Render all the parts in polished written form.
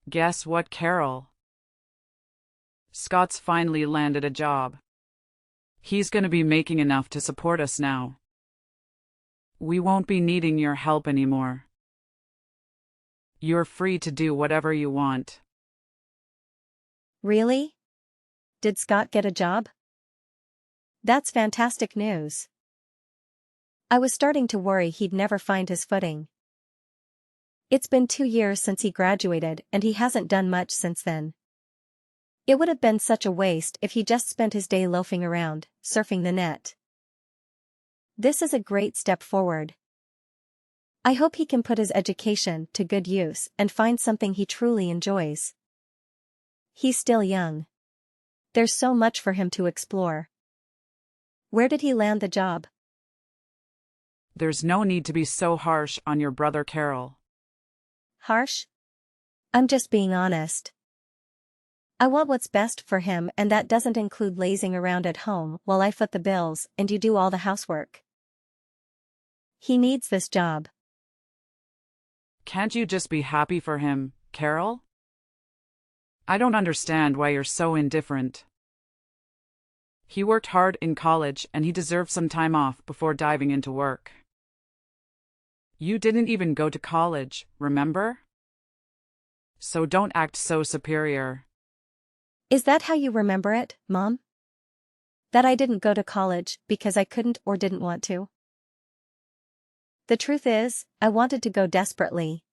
Guess what, Carol? Scott's finally landed a job. He's gonna be making enough to support us now. We won't be needing your help anymore. You're free to do whatever you want. Really? Did Scott get a job? That's fantastic news. I was starting to worry he'd never find his footing. It's been 2 years since he graduated and he hasn't done much since then. It would have been such a waste if he just spent his day loafing around, surfing the net. This is a great step forward. I hope he can put his education to good use and find something he truly enjoys. He's still young. There's so much for him to explore. Where did he land the job? There's no need to be so harsh on your brother, Carol. Harsh? I'm just being honest. I want what's best for him, and that doesn't include lazing around at home while I foot the bills and you do all the housework. He needs this job. Can't you just be happy for him, Carol? I don't understand why you're so indifferent. He worked hard in college and he deserves some time off before diving into work. You didn't even go to college, remember? So don't act so superior. Is that how you remember it, Mom? That I didn't go to college because I couldn't or didn't want to? The truth is, I wanted to go desperately.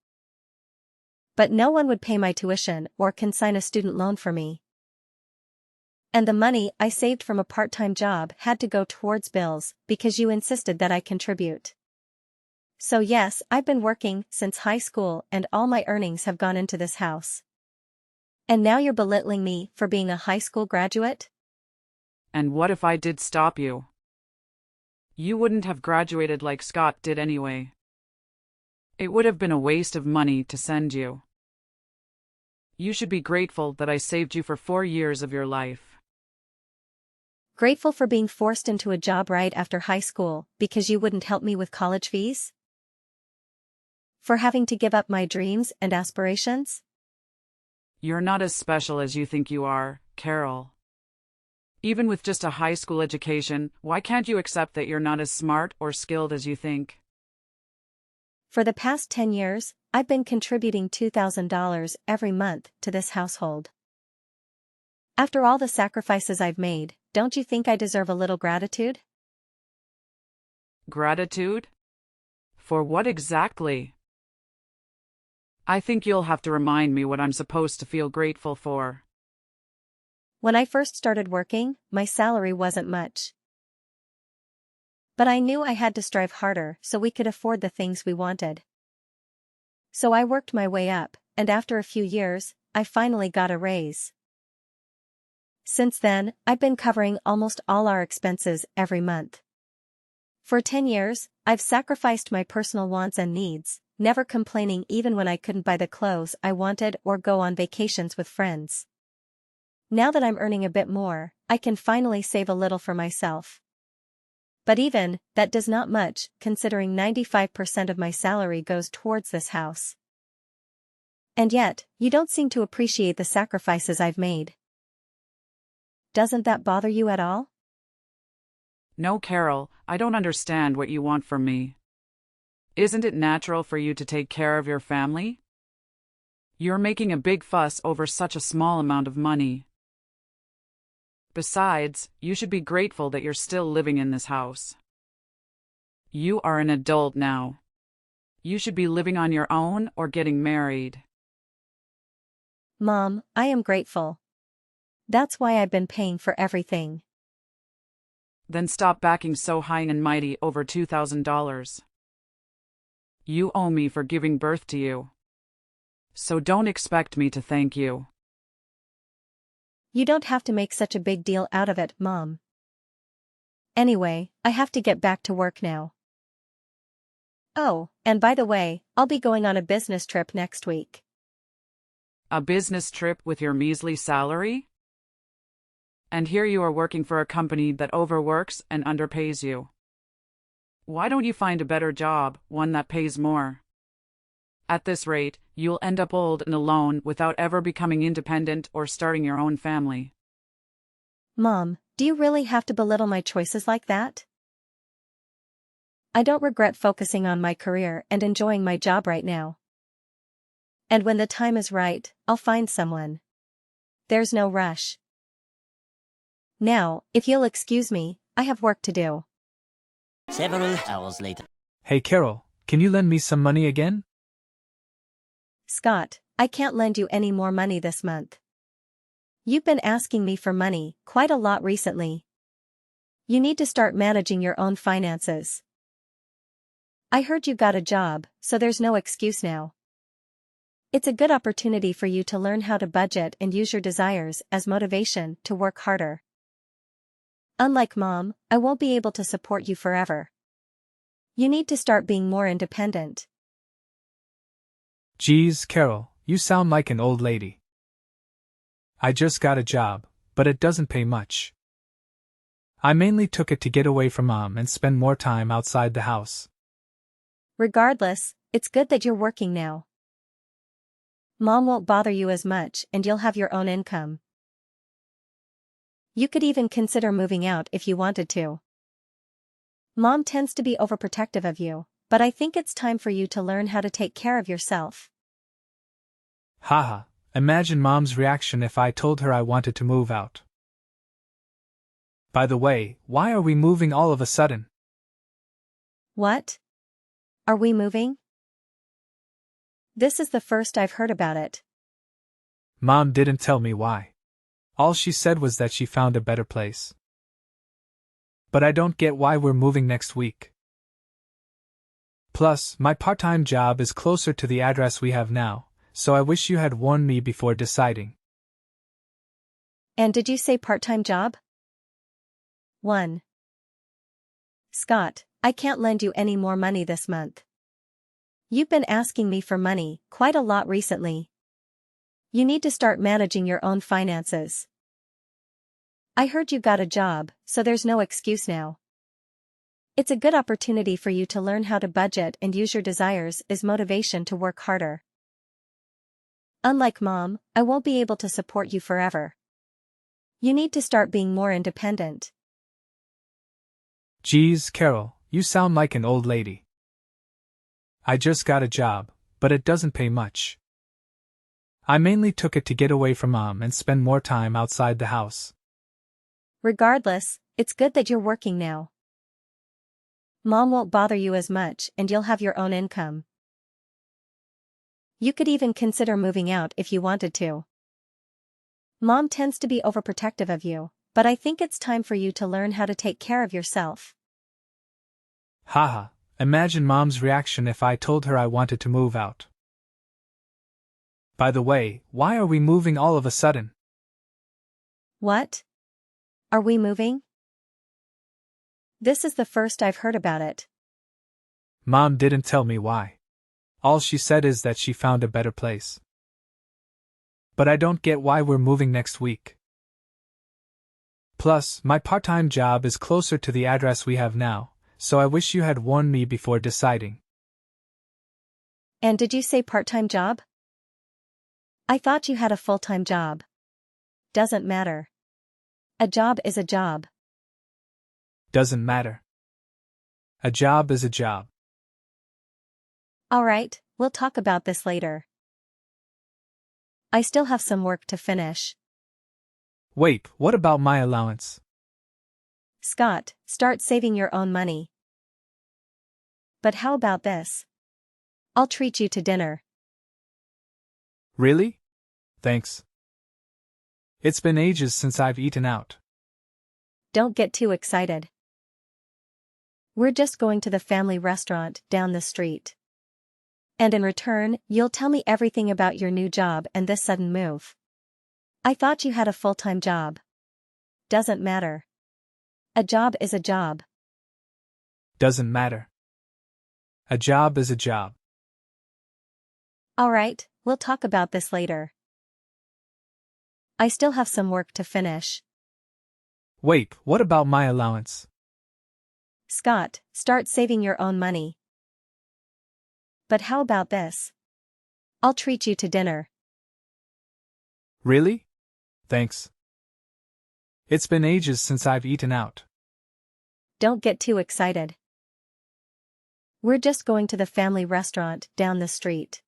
But no one would pay my tuition or consign a student loan for me. And the money I saved from a part-time job had to go towards bills because you insisted that I contribute. So yes, I've been working since high school and all my earnings have gone into this house. And now you're belittling me for being a high school graduate? And what if I did stop you? You wouldn't have graduated like Scott did anyway. It would have been a waste of money to send you. You should be grateful that I saved you for 4 years of your life. Grateful for being forced into a job right after high school because you wouldn't help me with college fees? For having to give up my dreams and aspirations? You're not as special as you think you are, Carol. Even with just a high school education, why can't you accept that you're not as smart or skilled as you think? For the past 10 years, I've been contributing $2,000 every month to this household. After all the sacrifices I've made, don't you think I deserve a little gratitude? Gratitude? For what exactly? I think you'll have to remind me what I'm supposed to feel grateful for. When I first started working, my salary wasn't much. But I knew I had to strive harder so we could afford the things we wanted. So I worked my way up, and after a few years, I finally got a raise. Since then, I've been covering almost all our expenses every month. For 10 years, I've sacrificed my personal wants and needs, never complaining even when I couldn't buy the clothes I wanted or go on vacations with friends. Now that I'm earning a bit more, I can finally save a little for myself. But even that does not much, considering 95% of my salary goes towards this house. And yet, you don't seem to appreciate the sacrifices I've made. Doesn't that bother you at all? No, Carol, I don't understand what you want from me. Isn't it natural for you to take care of your family? You're making a big fuss over such a small amount of money. Besides, you should be grateful that you're still living in this house. You are an adult now. You should be living on your own or getting married. Mom, I am grateful. That's why I've been paying for everything. Then stop backing so high and mighty over $2,000. You owe me for giving birth to you. So don't expect me to thank you. You don't have to make such a big deal out of it, Mom. Anyway, I have to get back to work now. Oh, and by the way, I'll be going on a business trip next week. A business trip with your measly salary? And here you are working for a company that overworks and underpays you. Why don't you find a better job, one that pays more? At this rate, you'll end up old and alone without ever becoming independent or starting your own family. Mom, do you really have to belittle my choices like that? I don't regret focusing on my career and enjoying my job right now. And when the time is right, I'll find someone. There's no rush. Now, if you'll excuse me, I have work to do. Several hours later. Hey Carol, can you lend me some money again? Scott, I can't lend you any more money this month. You've been asking me for money quite a lot recently. You need to start managing your own finances. I heard you got a job, so there's no excuse now. It's a good opportunity for you to learn how to budget and use your desires as motivation to work harder. Unlike Mom, I won't be able to support you forever. You need to start being more independent. Geez, Carol, you sound like an old lady. I just got a job, but it doesn't pay much. I mainly took it to get away from Mom and spend more time outside the house. Regardless, it's good that you're working now. Mom won't bother you as much and you'll have your own income. You could even consider moving out if you wanted to. Mom tends to be overprotective of you, but I think it's time for you to learn how to take care of yourself. Haha, imagine Mom's reaction if I told her I wanted to move out. By the way, why are we moving all of a sudden? What? Are we moving? This is the first I've heard about it. Mom didn't tell me why. All she said was that she found a better place. But I don't get why we're moving next week. Plus, my part-time job is closer to the address we have now, so I wish you had warned me before deciding. And did you say part-time job? 1. Scott, I can't lend you any more money this month. You've been asking me for money quite a lot recently. You need to start managing your own finances. I heard you got a job, so there's no excuse now. It's a good opportunity for you to learn how to budget and use your desires as motivation to work harder. Unlike Mom, I won't be able to support you forever. You need to start being more independent. Geez, Carol, you sound like an old lady. I just got a job, but it doesn't pay much. I mainly took it to get away from Mom and spend more time outside the house. Regardless, it's good that you're working now. Mom won't bother you as much and you'll have your own income. You could even consider moving out if you wanted to. Mom tends to be overprotective of you, but I think it's time for you to learn how to take care of yourself. Haha, imagine Mom's reaction if I told her I wanted to move out. By the way, why are we moving all of a sudden? What? Are we moving? This is the first I've heard about it. Mom didn't tell me why. All she said is that she found a better place. But I don't get why we're moving next week. Plus, my part-time job is closer to the address we have now, so I wish you had warned me before deciding. And did you say part-time job? I thought you had a full-time job. Doesn't matter. A job is a job. Doesn't matter. A job is a job. All right, we'll talk about this later. I still have some work to finish. Wait, what about my allowance? Scott, start saving your own money. But how about this? I'll treat you to dinner. Really? Thanks. It's been ages since I've eaten out. Don't get too excited. We're just going to the family restaurant down the street. And in return, you'll tell me everything about your new job and this sudden move. I thought you had a full-time job. Doesn't matter. A job is a job. Doesn't matter. A job is a job. All right, we'll talk about this later. I still have some work to finish. Wait, what about my allowance? Scott, start saving your own money. But how about this? I'll treat you to dinner. Really? Thanks. It's been ages since I've eaten out. Don't get too excited. We're just going to the family restaurant down the street.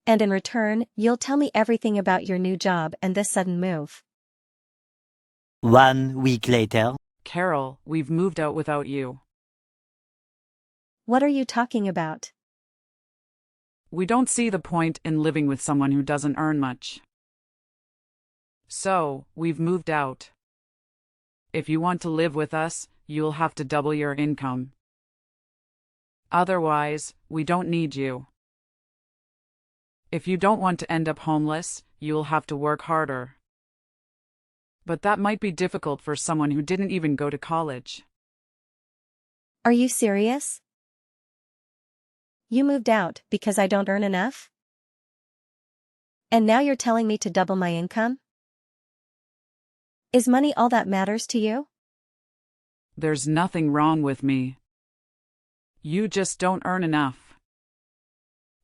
And in return, you'll tell me everything about your new job and this sudden move. 1 week later. Carol, we've moved out without you. What are you talking about? We don't see the point in living with someone who doesn't earn much. So, we've moved out. If you want to live with us, you'll have to double your income. Otherwise, we don't need you. If you don't want to end up homeless, you'll have to work harder. But that might be difficult for someone who didn't even go to college. Are you serious? You moved out because I don't earn enough? And now you're telling me to double my income? Is money all that matters to you? There's nothing wrong with me. You just don't earn enough.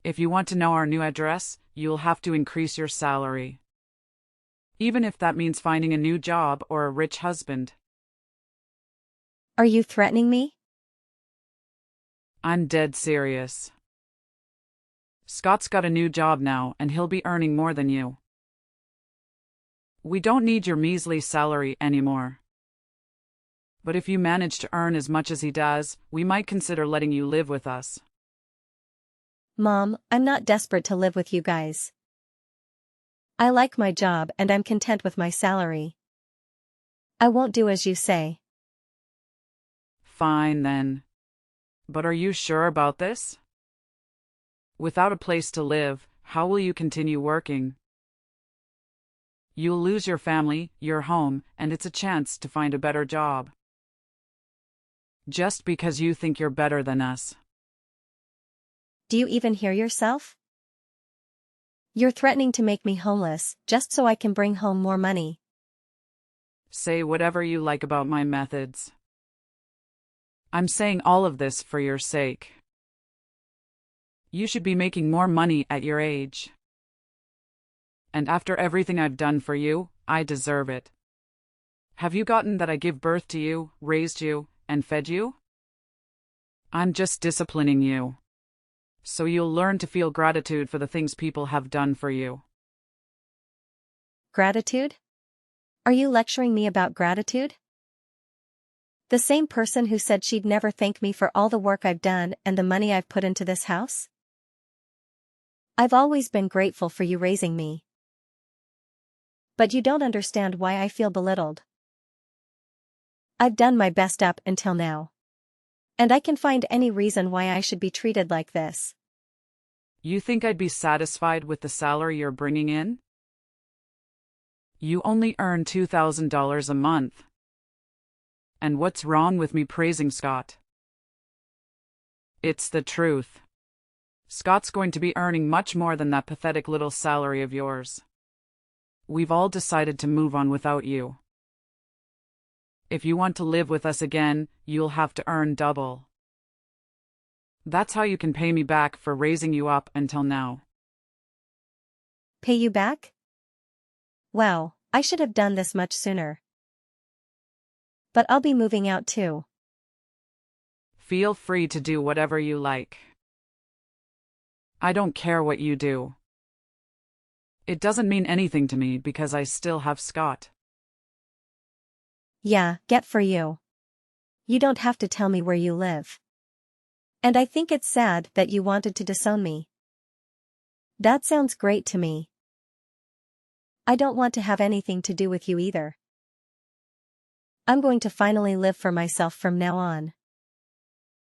If you want to know our new address, you'll have to increase your salary. Even if that means finding a new job or a rich husband. Are you threatening me? I'm dead serious. Scott's got a new job now and he'll be earning more than you. We don't need your measly salary anymore. But if you manage to earn as much as he does, we might consider letting you live with us. Mom, I'm not desperate to live with you guys. I like my job and I'm content with my salary. I won't do as you say. Fine then. But are you sure about this? Without a place to live, how will you continue working? You'll lose your family, your home, and it's a chance to find a better job. Just because you think you're better than us. Do you even hear yourself? You're threatening to make me homeless, just so I can bring home more money. Say whatever you like about my methods. I'm saying all of this for your sake. You should be making more money at your age. And after everything I've done for you, I deserve it. Have you gotten that I give birth to you, raised you, and fed you? I'm just disciplining you. So you'll learn to feel gratitude for the things people have done for you. Gratitude? Are you lecturing me about gratitude? The same person who said she'd never thank me for all the work I've done and the money I've put into this house? I've always been grateful for you raising me. But you don't understand why I feel belittled. I've done my best up until now. And I can find any reason why I should be treated like this. You think I'd be satisfied with the salary you're bringing in? You only earn $2,000 a month. And what's wrong with me praising Scott? It's the truth. Scott's going to be earning much more than that pathetic little salary of yours. We've all decided to move on without you. If you want to live with us again, you'll have to earn double. That's how you can pay me back for raising you up until now. Pay you back? Wow, I should have done this much sooner. But I'll be moving out too. Feel free to do whatever you like. I don't care what you do. It doesn't mean anything to me because I still have Scott. Yeah, get for you. You don't have to tell me where you live. And I think it's sad that you wanted to disown me. That sounds great to me. I don't want to have anything to do with you either. I'm going to finally live for myself from now on.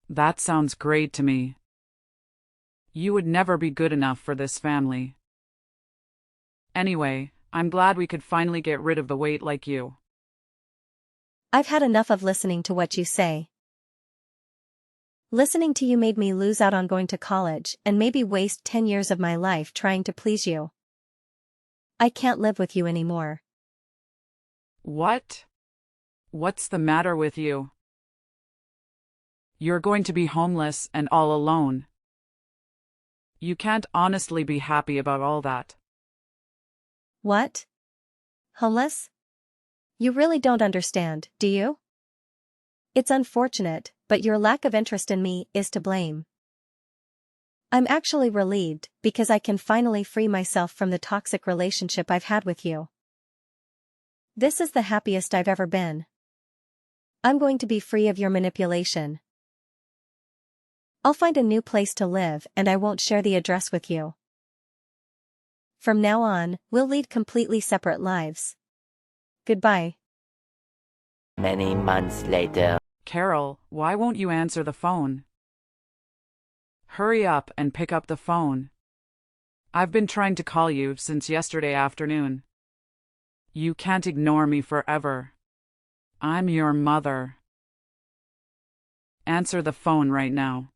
That sounds great to me. You would never be good enough for this family. Anyway, I'm glad we could finally get rid of the weight like you. I've had enough of listening to what you say. Listening to you made me lose out on going to college and maybe waste 10 years of my life trying to please you. I can't live with you anymore. What? What's the matter with you? You're going to be homeless and all alone. You can't honestly be happy about all that. What? Homeless? You really don't understand, do you? It's unfortunate, but your lack of interest in me is to blame. I'm actually relieved because I can finally free myself from the toxic relationship I've had with you. This is the happiest I've ever been. I'm going to be free of your manipulation. I'll find a new place to live and I won't share the address with you. From now on, we'll lead completely separate lives. Goodbye. Many months later. Carol, why won't you answer the phone? Hurry up and pick up the phone. I've been trying to call you since yesterday afternoon. You can't ignore me forever. I'm your mother. Answer the phone right now.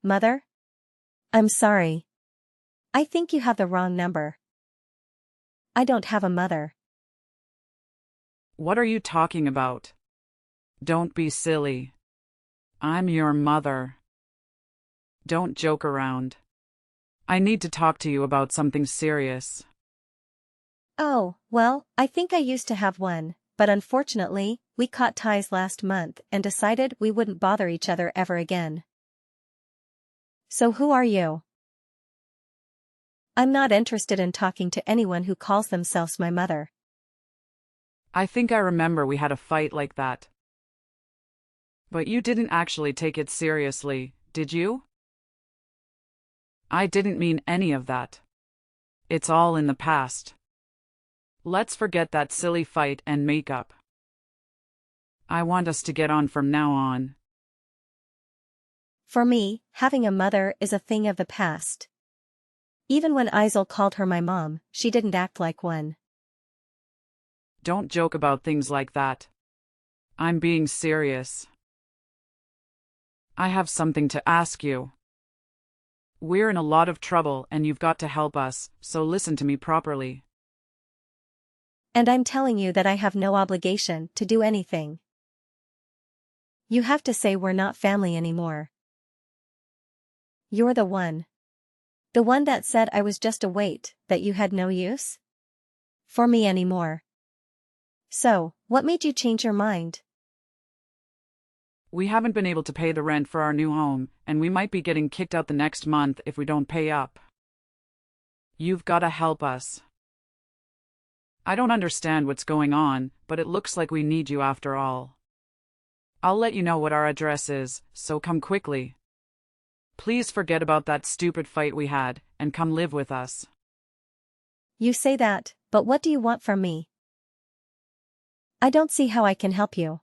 Mother? I'm sorry. I think you have the wrong number. I don't have a mother. What are you talking about? Don't be silly. I'm your mother. Don't joke around. I need to talk to you about something serious. Oh, well, I think I used to have one, but unfortunately, we cut ties last month and decided we wouldn't bother each other ever again. So who are you? I'm not interested in talking to anyone who calls themselves my mother. I think I remember we had a fight like that. But you didn't actually take it seriously, did you? I didn't mean any of that. It's all in the past. Let's forget that silly fight and make up. I want us to get on from now on. For me, having a mother is a thing of the past. Even when Isel called her my mom, she didn't act like one. Don't joke about things like that. I'm being serious. I have something to ask you. We're in a lot of trouble and you've got to help us, so listen to me properly. And I'm telling you that I have no obligation to do anything. You have to say we're not family anymore. You're the one. The one that said I was just a weight, that you had no use for me anymore. So, what made you change your mind? We haven't been able to pay the rent for our new home, and we might be getting kicked out the next month if we don't pay up. You've got to help us. I don't understand what's going on, but it looks like we need you after all. I'll let you know what our address is, so come quickly. Please forget about that stupid fight we had, and come live with us. You say that, but what do you want from me? I don't see how I can help you.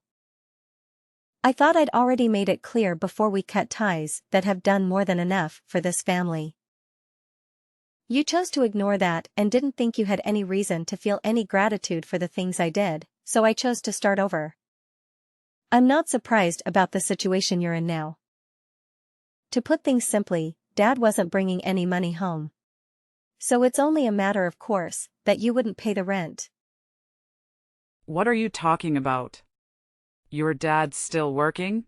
I thought I'd already made it clear before we cut ties that have done more than enough for this family. You chose to ignore that and didn't think you had any reason to feel any gratitude for the things I did, so I chose to start over. I'm not surprised about the situation you're in now. To put things simply, Dad wasn't bringing any money home. So it's only a matter of course that you wouldn't pay the rent. What are you talking about? Your dad's still working?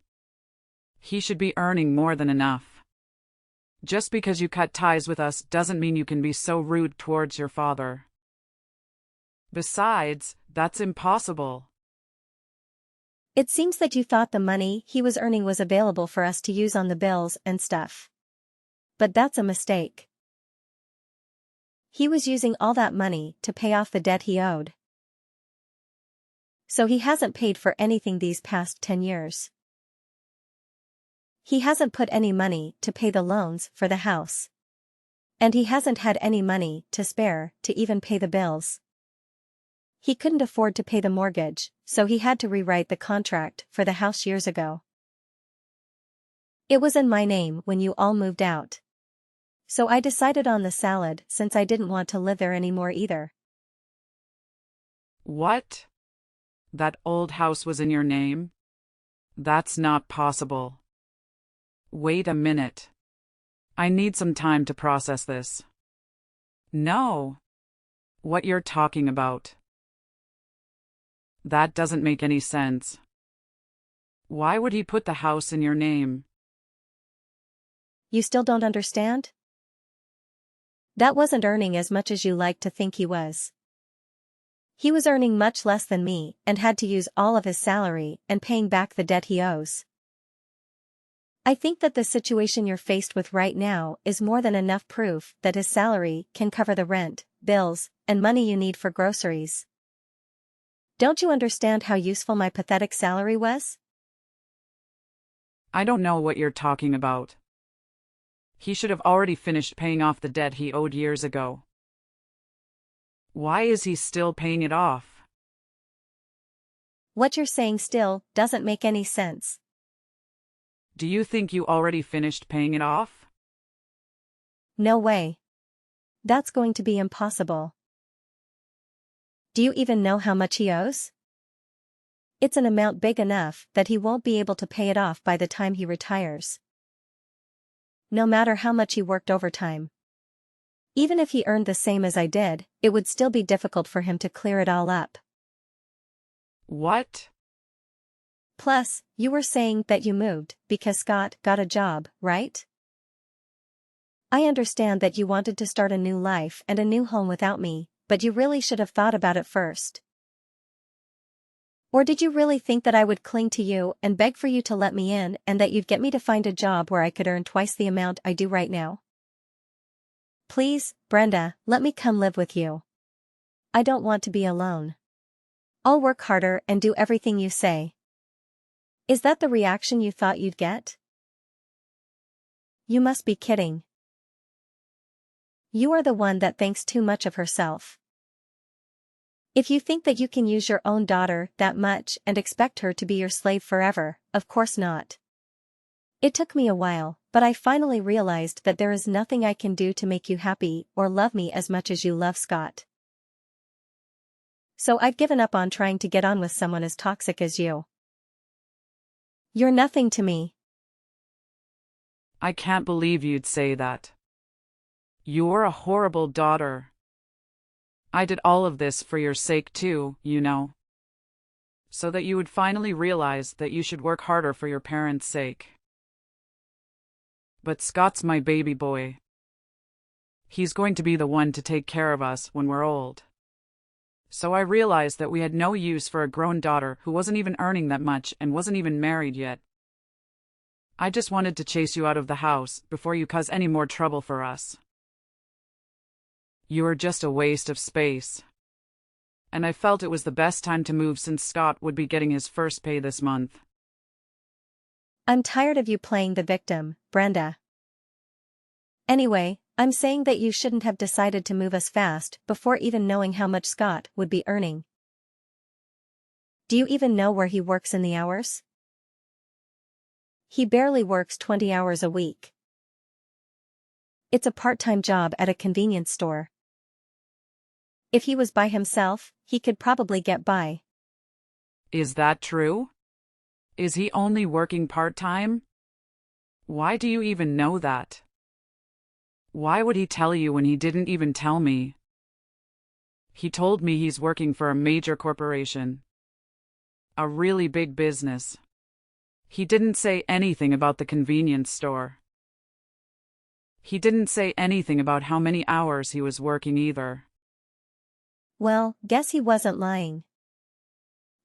He should be earning more than enough. Just because you cut ties with us doesn't mean you can be so rude towards your father. Besides, that's impossible. It seems that you thought the money he was earning was available for us to use on the bills and stuff. But that's a mistake. He was using all that money to pay off the debt he owed. So he hasn't paid for anything these past 10 years. He hasn't put any money to pay the loans for the house. And he hasn't had any money to spare to even pay the bills. He couldn't afford to pay the mortgage, so he had to rewrite the contract for the house years ago. It was in my name when you all moved out. So I decided on the salad since I didn't want to live there anymore either. What? That old house was in your name? That's not possible. Wait a minute. I need some time to process this. No. What you're talking about. That doesn't make any sense. Why would he put the house in your name? You still don't understand? That wasn't earning as much as you like to think he was. He was earning much less than me and had to use all of his salary and paying back the debt he owes. I think that the situation you're faced with right now is more than enough proof that his salary can cover the rent, bills, and money you need for groceries. Don't you understand how useful my pathetic salary was? I don't know what you're talking about. He should have already finished paying off the debt he owed years ago. Why is he still paying it off? What you're saying still doesn't make any sense. Do you think you already finished paying it off? No way. That's going to be impossible. Do you even know how much he owes? It's an amount big enough that he won't be able to pay it off by the time he retires. No matter how much he worked overtime. Even if he earned the same as I did, it would still be difficult for him to clear it all up. What? Plus, you were saying that you moved because Scott got a job, right? I understand that you wanted to start a new life and a new home without me, but you really should have thought about it first. Or did you really think that I would cling to you and beg for you to let me in and that you'd get me to find a job where I could earn twice the amount I do right now? Please, Brenda, let me come live with you. I don't want to be alone. I'll work harder and do everything you say. Is that the reaction you thought you'd get? You must be kidding. You are the one that thinks too much of herself. If you think that you can use your own daughter that much and expect her to be your slave forever, of course not. It took me a while, but I finally realized that there is nothing I can do to make you happy or love me as much as you love Scott. So I've given up on trying to get on with someone as toxic as you. You're nothing to me. I can't believe you'd say that. You're a horrible daughter. I did all of this for your sake too, you know. So that you would finally realize that you should work harder for your parents' sake. But Scott's my baby boy. He's going to be the one to take care of us when we're old. So I realized that we had no use for a grown daughter who wasn't even earning that much and wasn't even married yet. I just wanted to chase you out of the house before you cause any more trouble for us. You were just a waste of space. And I felt it was the best time to move since Scott would be getting his first pay this month. I'm tired of you playing the victim, Brenda. Anyway, I'm saying that you shouldn't have decided to move us fast before even knowing how much Scott would be earning. Do you even know where he works in the hours? He barely works 20 hours a week. It's a part-time job at a convenience store. If he was by himself, he could probably get by. Is that true? Is he only working part-time? Why do you even know that? Why would he tell you when he didn't even tell me? He told me he's working for a major corporation. A really big business. He didn't say anything about the convenience store. He didn't say anything about how many hours he was working either. Well, guess he wasn't lying.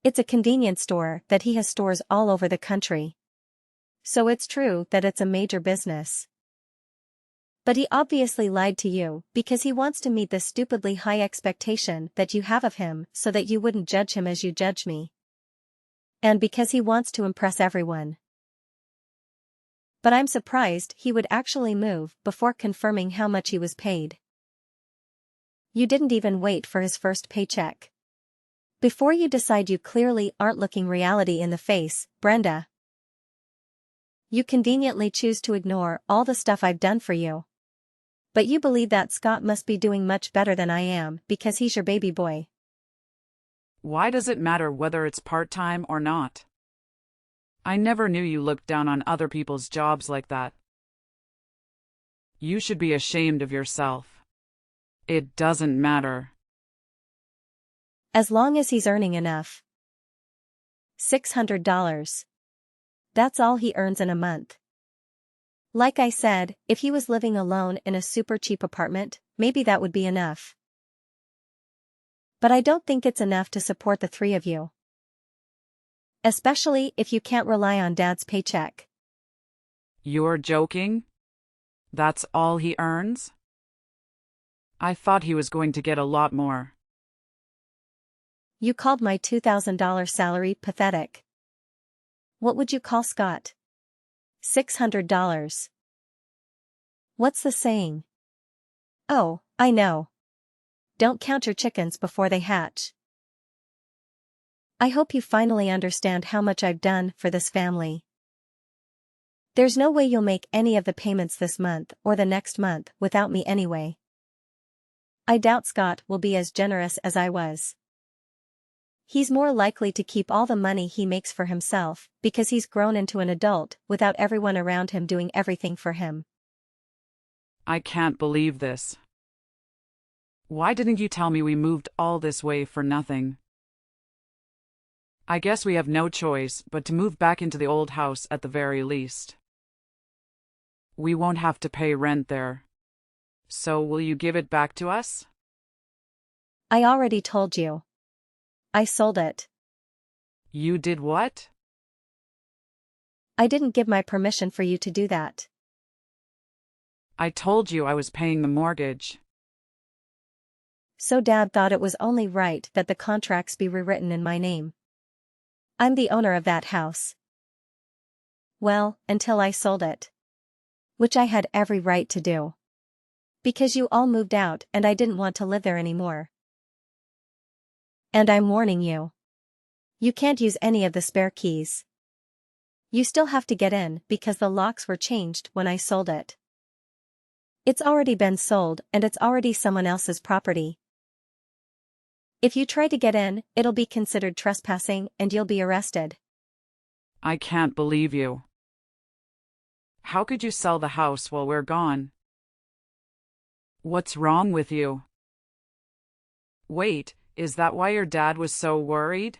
It's a convenience store that he has stores all over the country. So it's true that it's a major business. But he obviously lied to you because he wants to meet the stupidly high expectation that you have of him so that you wouldn't judge him as you judge me. And because he wants to impress everyone. But I'm surprised he would actually move before confirming how much he was paid. You didn't even wait for his first paycheck. Before you decide, you clearly aren't looking reality in the face, Brenda. You conveniently choose to ignore all the stuff I've done for you. But you believe that Scott must be doing much better than I am because he's your baby boy. Why does it matter whether it's part-time or not? I never knew you looked down on other people's jobs like that. You should be ashamed of yourself. It doesn't matter. As long as he's earning enough. $600. That's all he earns in a month. Like I said, if he was living alone in a super cheap apartment, maybe that would be enough. But I don't think it's enough to support the three of you. Especially if you can't rely on Dad's paycheck. You're joking? That's all he earns? I thought he was going to get a lot more. You called my $2,000 salary pathetic. What would you call Scott? $600. What's the saying? Oh, I know. Don't count your chickens before they hatch. I hope you finally understand how much I've done for this family. There's no way you'll make any of the payments this month or the next month without me anyway. I doubt Scott will be as generous as I was. He's more likely to keep all the money he makes for himself because he's grown into an adult without everyone around him doing everything for him. I can't believe this. Why didn't you tell me we moved all this way for nothing? I guess we have no choice but to move back into the old house at the very least. We won't have to pay rent there. So will you give it back to us? I already told you. I sold it. You did what? I didn't give my permission for you to do that. I told you I was paying the mortgage. So Dad thought it was only right that the contracts be rewritten in my name. I'm the owner of that house. Well, until I sold it. Which I had every right to do. Because you all moved out and I didn't want to live there anymore. And I'm warning you. You can't use any of the spare keys. You still have to get in because the locks were changed when I sold it. It's already been sold and it's already someone else's property. If you try to get in, it'll be considered trespassing and you'll be arrested. I can't believe you. How could you sell the house while we're gone? What's wrong with you? Wait, is that why your dad was so worried?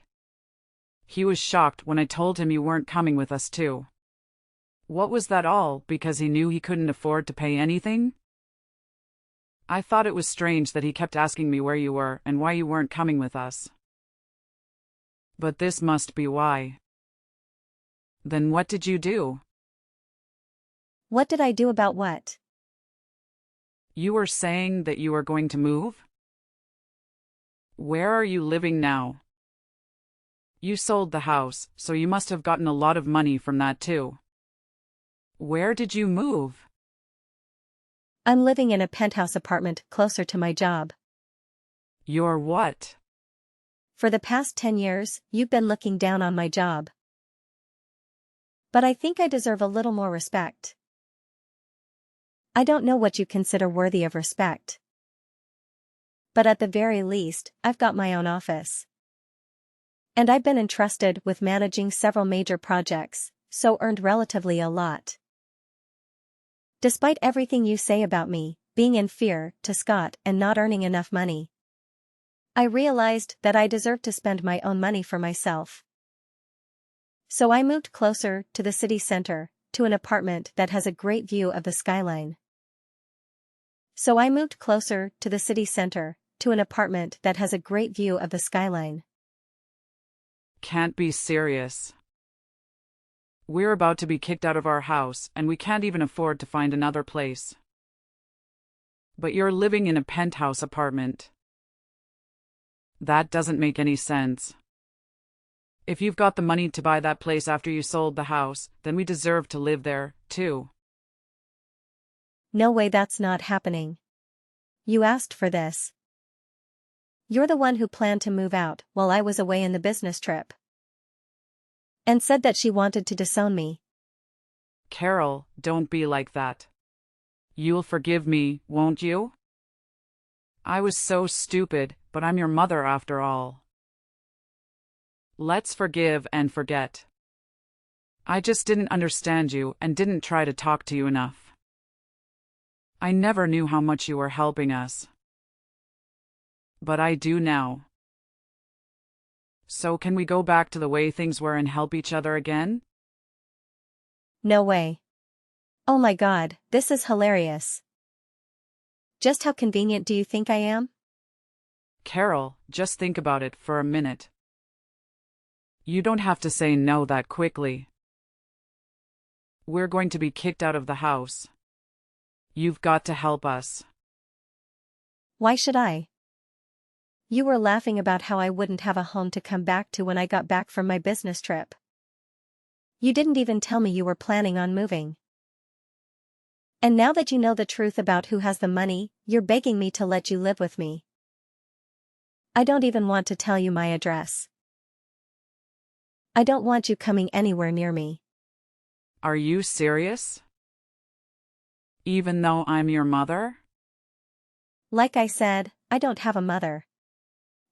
He was shocked when I told him you weren't coming with us too. What was that all because he knew he couldn't afford to pay anything? I thought it was strange that he kept asking me where you were and why you weren't coming with us. But this must be why. Then what did you do? What did I do about what? You were saying that you were going to move? Where are you living now? You sold the house, so you must have gotten a lot of money from that too. Where did you move? I'm living in a penthouse apartment closer to my job. You're what? For the past 10 years, you've been looking down on my job. But I think I deserve a little more respect. I don't know what you consider worthy of respect. But at the very least, I've got my own office. And I've been entrusted with managing several major projects, so earned relatively a lot. Despite everything you say about me, being inferior to Scott and not earning enough money, I realized that I deserved to spend my own money for myself. So I moved closer to the city center, to an apartment that has a great view of the skyline. So I moved closer to the city center, to an apartment that has a great view of the skyline. Can't be serious. We're about to be kicked out of our house and we can't even afford to find another place. But you're living in a penthouse apartment. That doesn't make any sense. If you've got the money to buy that place after you sold the house, then we deserve to live there, too. No way, that's not happening. You asked for this. You're the one who planned to move out while I was away in the business trip. And said that she wanted to disown me. Carol, don't be like that. You'll forgive me, won't you? I was so stupid, but I'm your mother after all. Let's forgive and forget. I just didn't understand you and didn't try to talk to you enough. I never knew how much you were helping us. But I do now. So can we go back to the way things were and help each other again? No way. Oh my god, this is hilarious. Just how convenient do you think I am? Carol, just think about it for a minute. You don't have to say no that quickly. We're going to be kicked out of the house. You've got to help us. Why should I? You were laughing about how I wouldn't have a home to come back to when I got back from my business trip. You didn't even tell me you were planning on moving. And now that you know the truth about who has the money, you're begging me to let you live with me. I don't even want to tell you my address. I don't want you coming anywhere near me. Are you serious? Even though I'm your mother? Like I said, I don't have a mother.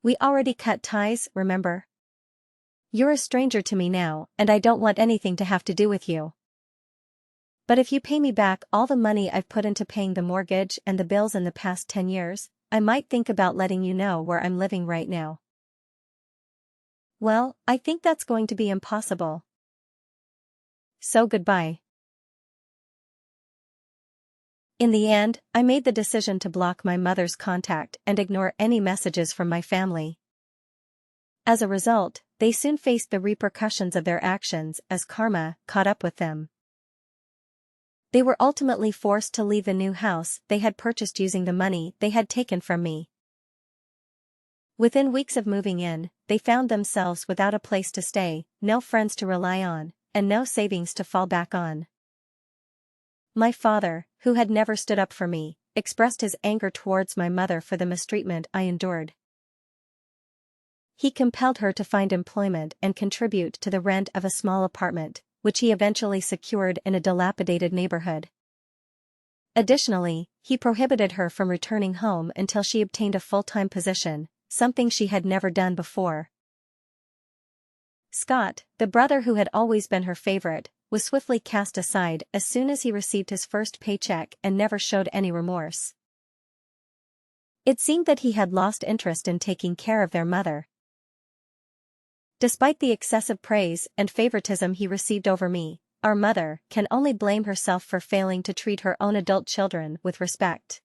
We already cut ties, remember? You're a stranger to me now, and I don't want anything to have to do with you. But if you pay me back all the money I've put into paying the mortgage and the bills in the past 10 years, I might think about letting you know where I'm living right now. Well, I think that's going to be impossible. So goodbye. In the end, I made the decision to block my mother's contact and ignore any messages from my family. As a result, they soon faced the repercussions of their actions as karma caught up with them. They were ultimately forced to leave the new house they had purchased using the money they had taken from me. Within weeks of moving in, they found themselves without a place to stay, no friends to rely on, and no savings to fall back on. My father, who had never stood up for me, expressed his anger towards my mother for the mistreatment I endured. He compelled her to find employment and contribute to the rent of a small apartment, which he eventually secured in a dilapidated neighborhood. Additionally, he prohibited her from returning home until she obtained a full-time position, something she had never done before. Scott, the brother who had always been her favorite, was swiftly cast aside as soon as he received his first paycheck and never showed any remorse. It seemed that he had lost interest in taking care of their mother. Despite the excessive praise and favoritism he received over me, our mother can only blame herself for failing to treat her own adult children with respect.